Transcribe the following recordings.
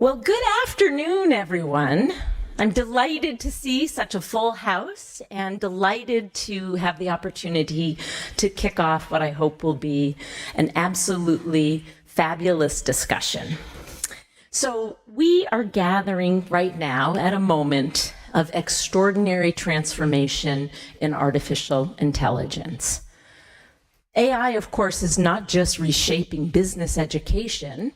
Well, good afternoon, everyone. I'm delighted to see such a full house and delighted to have the opportunity to kick off what I hope will be an absolutely fabulous discussion. So we are gathering right now at a moment of extraordinary transformation in artificial intelligence. AI, of course, is not just reshaping business education,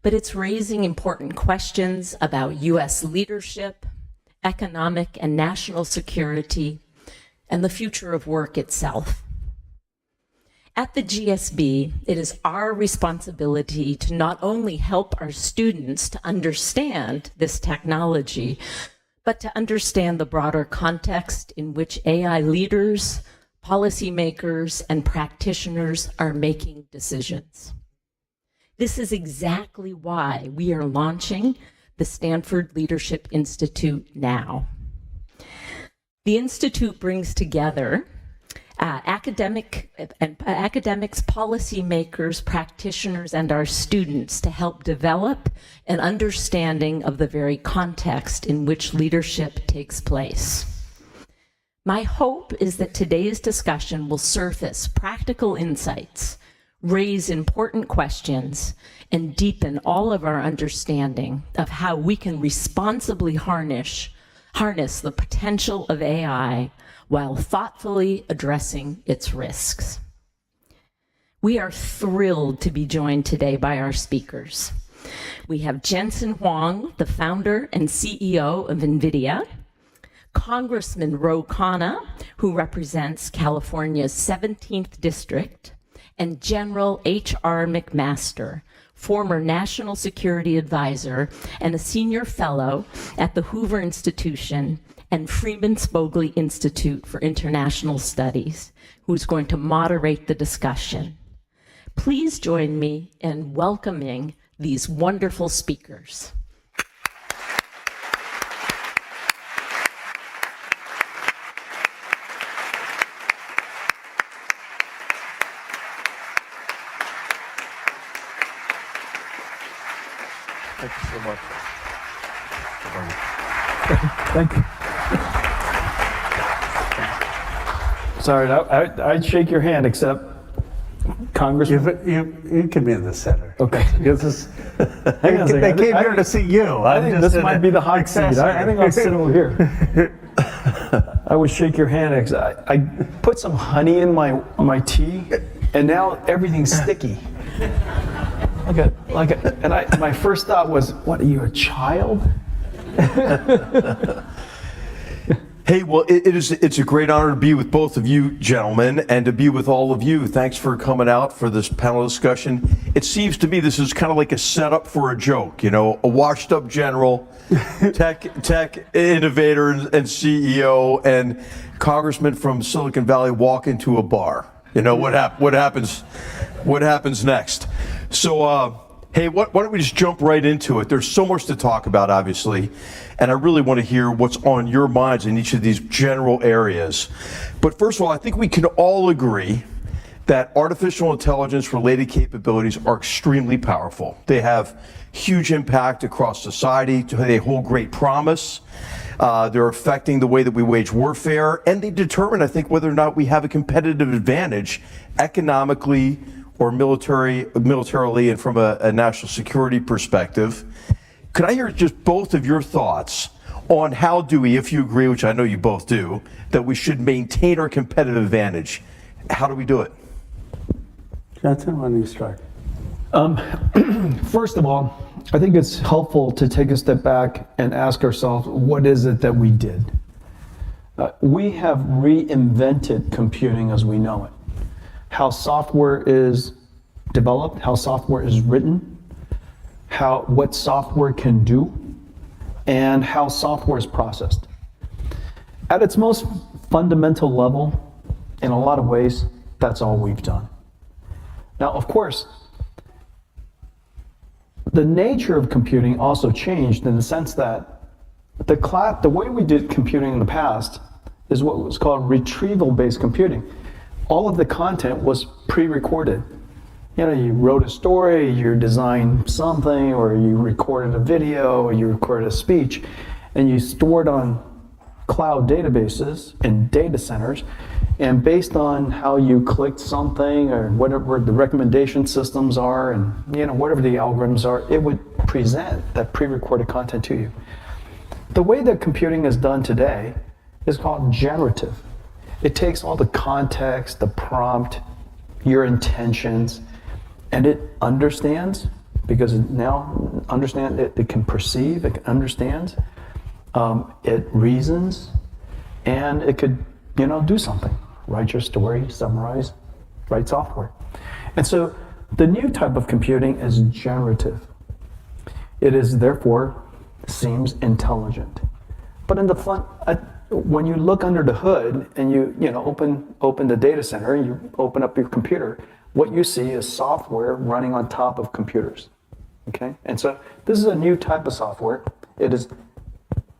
but it's raising important questions about U.S. leadership, economic and national security, and the future of work itself. At the GSB, it is our responsibility to not only help our students to understand this technology, but to understand the broader context in which AI leaders, policymakers, and practitioners are making decisions. This is exactly why we are launching the Stanford Leadership Institute now. The Institute brings together academics, policymakers, practitioners, and our students to help develop an understanding of the very context in which leadership takes place. My hope is that today's discussion will surface practical insights, raise important questions, and deepen all of our understanding of how we can responsibly harness the potential of AI while thoughtfully addressing its risks. We are thrilled to be joined today by our speakers. We have Jensen Huang, the founder and CEO of NVIDIA, Congressman Ro Khanna, who represents California's 17th District, and General H.R. McMaster, former National Security Advisor and a senior fellow at the Hoover Institution and Freeman Spogli Institute for International Studies, who's going to moderate the discussion. Please join me in welcoming these wonderful speakers. Thank you so much. Thank you. Sorry, I'd shake your hand, except Congressman. You can be in the center. Okay. This is, Hang on a second. they came here to see you. I think this might be the hot seat. I think I'll sit over here. I would shake your hand. I put some honey in my tea, and now everything's sticky. My first thought was, what, are you a child? Hey, well, it's a great honor to be with both of you gentlemen and to be with all of you. Thanks for coming out for this panel discussion. It seems to me this is kind of like a setup for a joke, you know, a washed up general, tech innovator and CEO, and congressman from Silicon Valley walk into a bar. You know, what happens next? So, hey, why don't we just jump right into it? There's so much to talk about, obviously, and I really want to hear what's on your minds in each of these general areas. But first of all, I think we can all agree that artificial intelligence-related capabilities are extremely powerful. They have huge impact across society. They hold great promise. They're affecting the way that we wage warfare, and they determine, I think, whether or not we have a competitive advantage economically or militarily and from a national security perspective. Could I hear just both of your thoughts on how do we, if you agree, which I know you both do, that we should maintain our competitive advantage? How do we do it? Jensen, why don't you start? First of all, I think it's helpful to take a step back and ask ourselves, what is it that we did? We have reinvented computing as we know it. How software is developed, how software is written, what software can do, and how software is processed. At its most fundamental level, in a lot of ways, that's all we've done. Now, of course, the nature of computing also changed in the sense that the way we did computing in the past is what was called retrieval-based computing. All of the content was pre-recorded. You wrote a story, you designed something, or you recorded a video, or you recorded a speech, and you store it on cloud databases and data centers, and based on how you clicked something or whatever the recommendation systems are, and whatever the algorithms are, it would present that pre-recorded content to you. The way that computing is done today is called generative. It takes all the context, the prompt, your intentions, and it understands, because it now understands, it can perceive, it understands, it reasons, and it could, do something. Write your story, summarize, write software. And so the new type of computing is generative. It is therefore seems intelligent. But in the front, when you look under the hood and you open the data center, you open up your computer, what you see is software running on top of computers. Okay? And so this is a new type of software. It is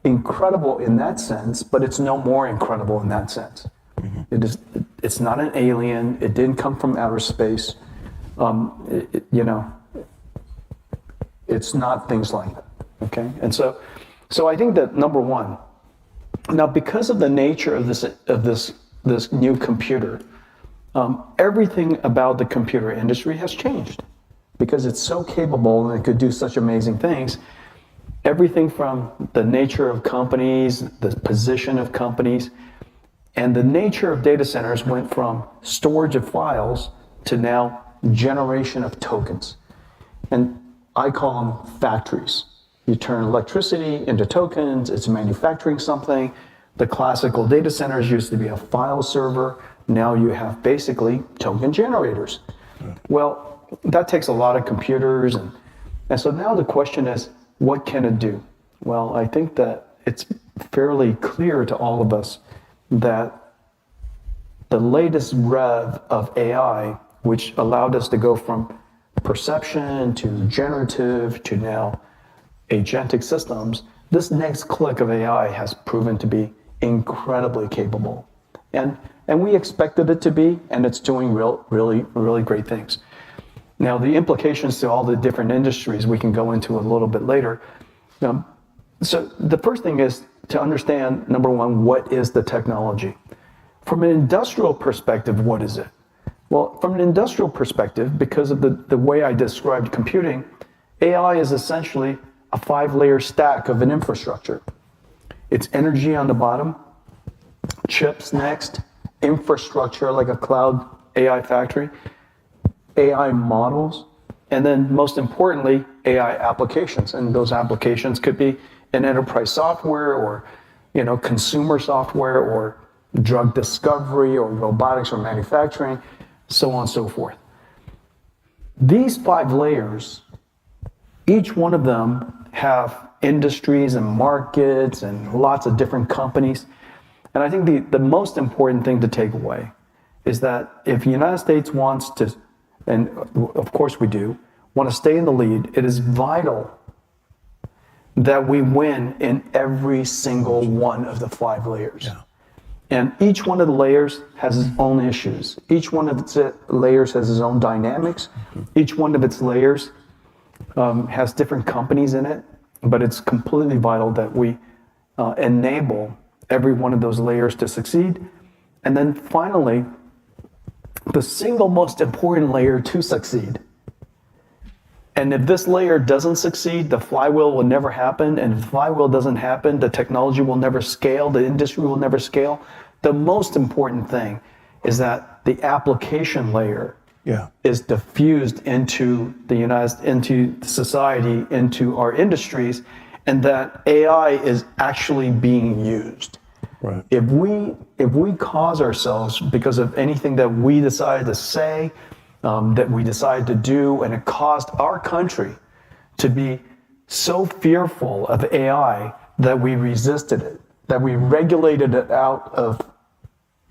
incredible in that sense, but it's no more incredible in that sense. Mm-hmm. It's not an alien. It didn't come from outer space. It's not things like that. Okay? And so I think that number one, now because of the nature of this new computer, everything about the computer industry has changed because it's so capable and it could do such amazing things. Everything from the nature of companies, the position of companies, and the nature of data centers went from storage of files to now generation of tokens. And I call them factories. You turn electricity into tokens, it's manufacturing something. The classical data centers used to be a file server. Now you have basically token generators. Well, that takes a lot of computers. And so now the question is, what can it do? Well, I think that it's fairly clear to all of us that the latest rev of AI, which allowed us to go from perception to generative to now agentic systems, this next click of AI has proven to be incredibly capable. And we expected it to be, and it's doing really great things. Now, the implications to all the different industries we can go into a little bit later. So the first thing is to understand, number one, what is the technology? From an industrial perspective, what is it? Well, from an industrial perspective, because of the way I described computing, AI is essentially a 5-layer stack of an infrastructure. It's energy on the bottom, chips next, infrastructure like a cloud AI factory, AI models, and then most importantly, AI applications. And those applications could be in enterprise software or consumer software or drug discovery or robotics or manufacturing, so on and so forth. These 5 layers, each one of them have industries and markets and lots of different companies. And I think the most important thing to take away is that if the United States wants to, and of course we do, want to stay in the lead, it is vital that we win in every single one of the 5 layers. Yeah. And each one of the layers has its own issues. Each one of its layers has its own dynamics. Each one of its layers has different companies in it, but it's completely vital that we enable every one of those layers to succeed. And then finally, the single most important layer to succeed. And if this layer doesn't succeed, the flywheel will never happen. And if the flywheel doesn't happen, the technology will never scale, the industry will never scale. The most important thing is that the application layer is diffused into into society, into our industries, and that AI is actually being used. Right. If we cause ourselves because of anything that we decide to say, that we decide to do, and it caused our country to be so fearful of AI that we resisted it, that we regulated it out of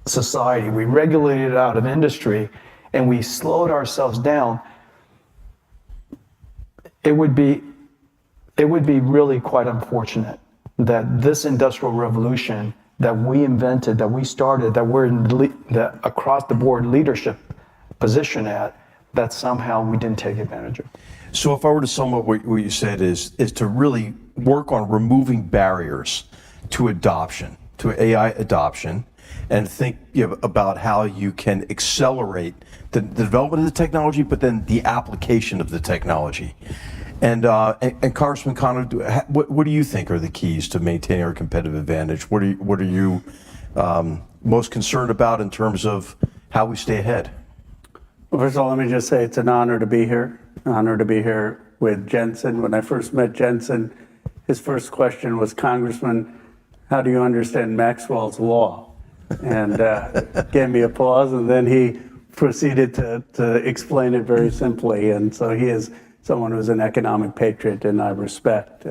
society, we regulated it out of industry, and we slowed ourselves down, it would be really quite unfortunate that this industrial revolution that we invented, that we started, that we're in the across the board leadership position at, that somehow we didn't take advantage of. So if I were to sum up what you said is to really work on removing barriers to adoption, to AI adoption, and think about how you can accelerate the development of the technology, but then the application of the technology. And Congressman Connor, what do you think are the keys to maintaining our competitive advantage? What are you most concerned about in terms of how we stay ahead? Well, first of all, let me just say it's an honor to be here. An honor to be here with Jensen. When I first met Jensen, his first question was, Congressman, how do you understand Maxwell's law? And gave me a pause, and then he proceeded to explain it very simply. And so he is someone who's an economic patriot, and I respect,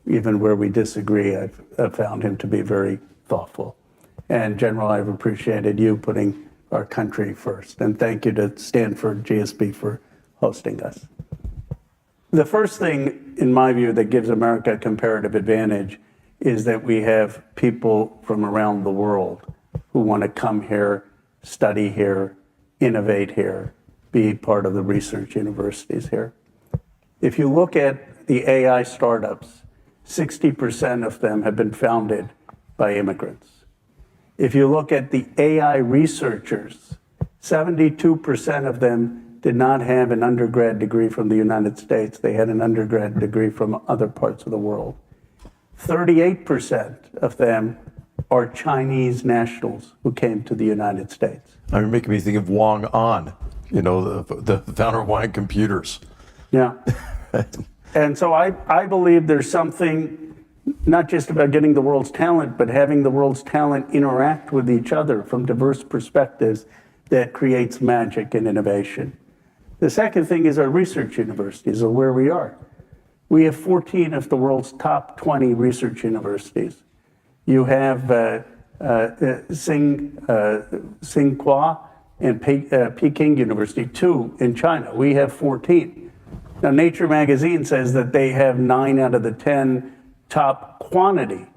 even where we disagree, I've found him to be very thoughtful. And General, I've appreciated you putting our country first. And thank you to Stanford GSB for hosting us. The first thing, in my view, that gives America a comparative advantage is that we have people from around the world who want to come here, study here, innovate here, be part of the research universities here. If you look at the AI startups, 60% of them have been founded by immigrants. If you look at the AI researchers, 72% of them did not have an undergrad degree from the United States. They had an undergrad degree from other parts of the world. 38% of them are Chinese nationals who came to the United States. You're making me think of Wang An, the founder of Wang Computers. Yeah. And so I believe there's something not just about getting the world's talent, but having the world's talent interact with each other from diverse perspectives that creates magic and innovation. The second thing is our research universities, or where we are. We have 14 of the world's top 20 research universities. You have Tsinghua and Peking University, 2 in China. We have 14. Now, Nature magazine says that they have 9 out of the 10 top quantity,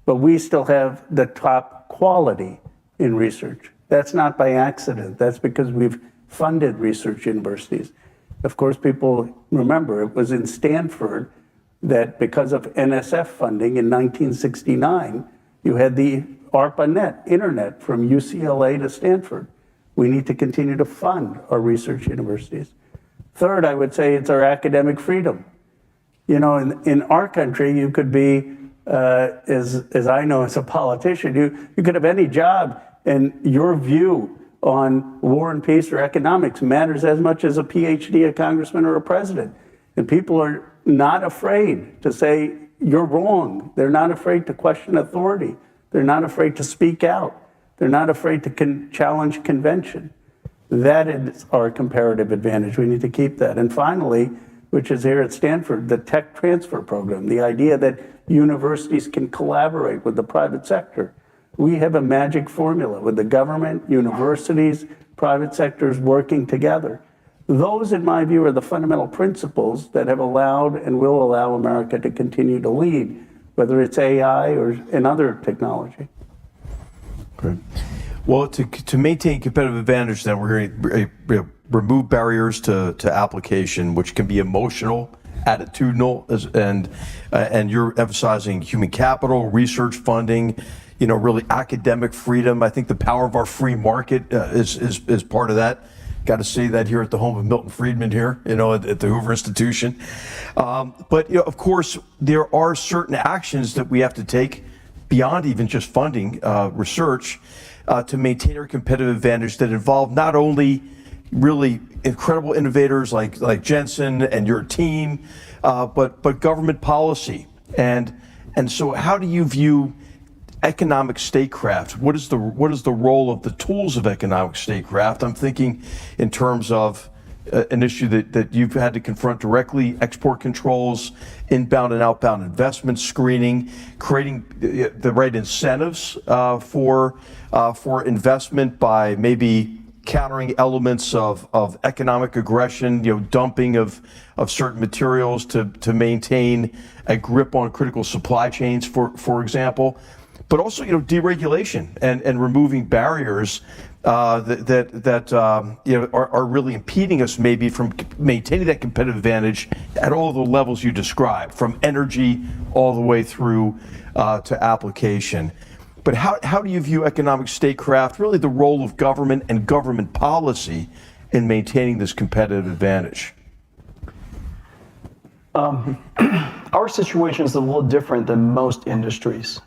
but we still have the top quality in research. That's not by accident. That's because we've funded research universities. Of course, people remember it was in Stanford that because of NSF funding in 1969, you had the ARPANET, internet from UCLA to Stanford. We need to continue to fund our research universities. Third, I would say it's our academic freedom. In our country, you could be, as I know as a politician, you could have any job, and your view on war and peace or economics matters as much as a PhD, a congressman, or a president. And people are not afraid to say, you're wrong. They're not afraid to question authority. They're not afraid to speak out. They're not afraid to challenge convention. That is our comparative advantage. We need to keep that. And finally, which is here at Stanford, the tech transfer program, the idea that universities can collaborate with the private sector. We have a magic formula with the government, universities, private sectors working together. Those, in my view, are the fundamental principles that have allowed and will allow America to continue to lead, whether it's AI or in other technology. Great. Well, to maintain competitive advantage, then we're going to remove barriers to application, which can be emotional, attitudinal, and you're emphasizing human capital, research funding, really academic freedom. I think the power of our free market is part of that. Got to say that here at the home of Milton Friedman here, at the Hoover Institution. But of course, there are certain actions that we have to take beyond even just funding research to maintain our competitive advantage that involve not only really incredible innovators like Jensen and your team, but government policy. And so how do you view economic statecraft? What is the role of the tools of economic statecraft? I'm thinking in terms of an issue that you've had to confront directly: export controls, inbound and outbound investment screening, creating the right incentives for investment by maybe countering elements of economic aggression, dumping of certain materials to maintain a grip on critical supply chains, for example. But also, deregulation and removing barriers are really impeding us maybe from maintaining that competitive advantage at all the levels you described, from energy all the way through to application. But how do you view economic statecraft, really the role of government and government policy in maintaining this competitive advantage? Our situation is a little different than most industries.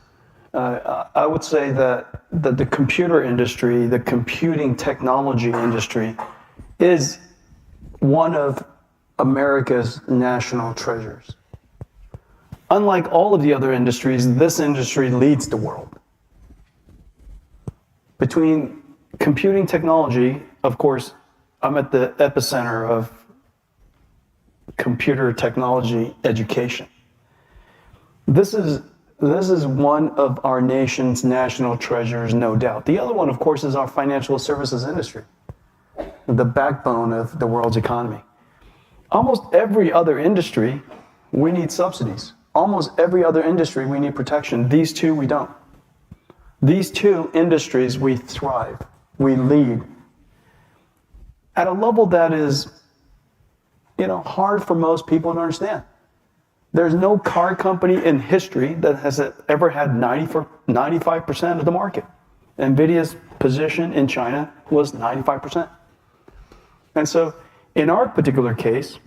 I would say that the computer industry, the computing technology industry, is one of America's national treasures. Unlike all of the other industries, this industry leads the world. Between computing technology, of course, I'm at the epicenter of computer technology education. This is one of our nation's national treasures, no doubt. The other one, of course, is our financial services industry, the backbone of the world's economy. Almost every other industry, we need subsidies. Almost every other industry, we need protection. These two, we don't. These two industries, we thrive, we lead. At a level that is, hard for most people to understand. There's no car company in history that has ever had 95% of the market. NVIDIA's position in China was 95%. And so in our particular case,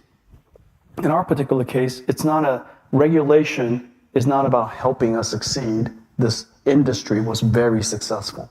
it's not a regulation is not about helping us succeed. This industry was very successful.